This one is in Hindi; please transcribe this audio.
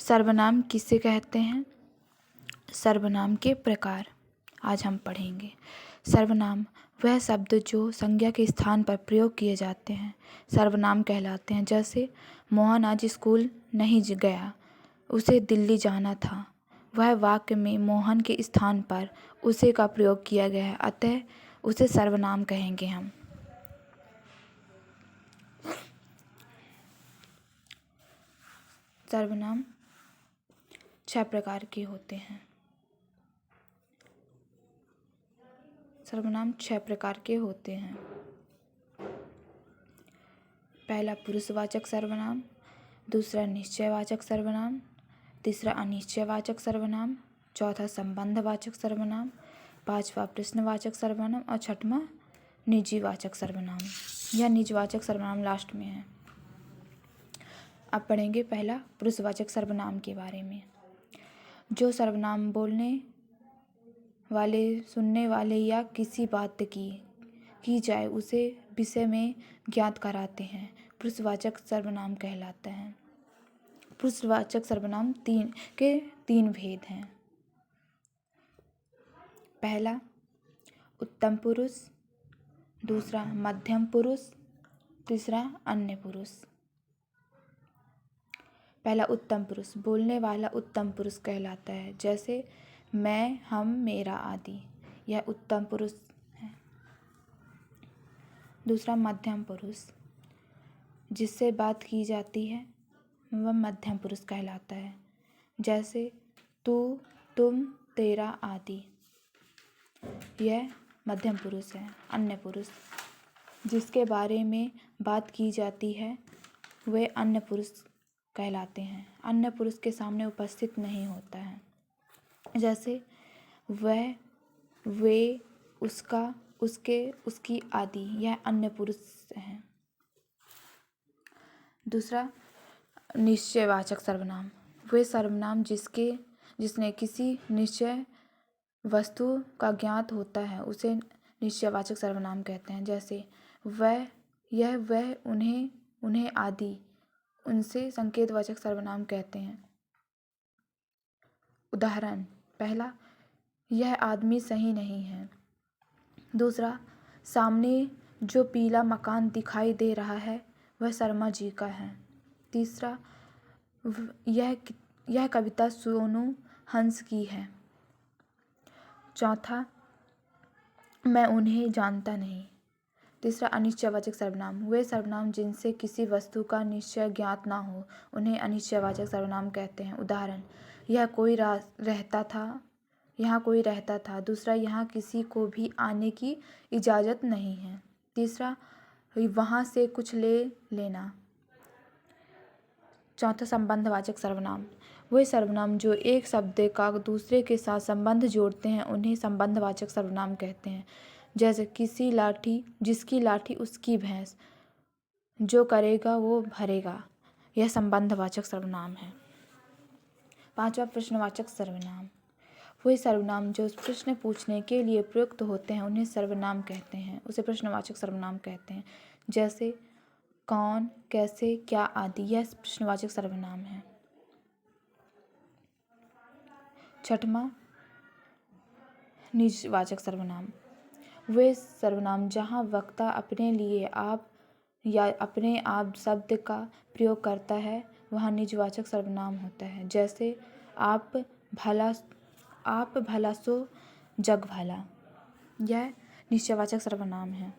सर्वनाम किसे कहते हैं? सर्वनाम के प्रकार आज हम पढ़ेंगे। सर्वनाम वह शब्द जो संज्ञा के स्थान पर प्रयोग किए जाते हैं सर्वनाम कहलाते हैं। जैसे मोहन आज स्कूल नहीं गया, उसे दिल्ली जाना था। वह वाक्य में मोहन के स्थान पर उसे का प्रयोग किया गया है, अतः उसे सर्वनाम कहेंगे हम। सर्वनाम 6 प्रकार के होते हैं। सर्वनाम 6 प्रकार के होते हैं। पहला पुरुषवाचक सर्वनाम, दूसरा निश्चयवाचक सर्वनाम, तीसरा अनिश्चयवाचक सर्वनाम, चौथा संबंधवाचक सर्वनाम, पांचवा प्रश्नवाचक सर्वनाम और छठवां निजीवाचक सर्वनाम। यह निजवाचक सर्वनाम लास्ट में है। अब पढ़ेंगे पहला पुरुषवाचक सर्वनाम के बारे में। जो सर्वनाम बोलने वाले, सुनने वाले या किसी बात की जाए उसे विषय में ज्ञात कराते हैं, पुरुषवाचक सर्वनाम कहलाता है। पुरुषवाचक सर्वनाम तीन भेद हैं। पहला उत्तम पुरुष, दूसरा मध्यम पुरुष, तीसरा अन्य पुरुष। पहला उत्तम पुरुष, बोलने वाला उत्तम पुरुष कहलाता है। जैसे मैं, हम, मेरा आदि, यह उत्तम पुरुष है। दूसरा मध्यम पुरुष, जिससे बात की जाती है वह मध्यम पुरुष कहलाता है। जैसे तू, तुम, तेरा आदि, यह मध्यम पुरुष है। अन्य पुरुष, जिसके बारे में बात की जाती है वे अन्य पुरुष कहलाते हैं। अन्य पुरुष के सामने उपस्थित नहीं होता है। जैसे वह, वे, उसका, उसके, उसकी आदि, यह अन्य पुरुष हैं। दूसरा निश्चयवाचक सर्वनाम, वे सर्वनाम जिसने किसी निश्चय वस्तु का ज्ञात होता है उसे निश्चयवाचक सर्वनाम कहते हैं। जैसे वह, यह, वह, उन्हें आदि, उनसे संकेतवाचक सर्वनाम कहते हैं। उदाहरण, पहला यह आदमी सही नहीं है। दूसरा सामने जो पीला मकान दिखाई दे रहा है वह शर्मा जी का है। तीसरा यह कविता सोनू हंस की है। चौथा मैं उन्हें जानता नहीं। तीसरा अनिश्चयवाचक सर्वनाम, वे सर्वनाम जिनसे किसी वस्तु का निश्चय ज्ञात ना हो उन्हें अनिश्चयवाचक सर्वनाम कहते हैं। उदाहरण, यहाँ कोई रहता था। दूसरा यहाँ किसी को भी आने की इजाज़त नहीं है। तीसरा वहाँ से कुछ ले लेना। चौथा संबंधवाचक सर्वनाम, वे सर्वनाम जो एक शब्द का दूसरे के साथ संबंध जोड़ते हैं उन्हें संबंधवाचक सर्वनाम कहते हैं। जैसे जिसकी लाठी उसकी भैंस, जो करेगा वो भरेगा, यह संबंधवाचक सर्वनाम है। पांचवा प्रश्नवाचक सर्वनाम, वे सर्वनाम जो प्रश्न पूछने के लिए प्रयुक्त होते हैं उन्हें सर्वनाम कहते हैं, उसे प्रश्नवाचक सर्वनाम कहते हैं। जैसे कौन, कैसे, क्या आदि, यह प्रश्नवाचक सर्वनाम है। छठवां निजवाचक सर्वनाम, वे सर्वनाम जहाँ वक्ता अपने लिए आप या अपने आप शब्द का प्रयोग करता है वहाँ निजवाचक सर्वनाम होता है। जैसे आप भला सो जग भला, यह निश्चयवाचक सर्वनाम है।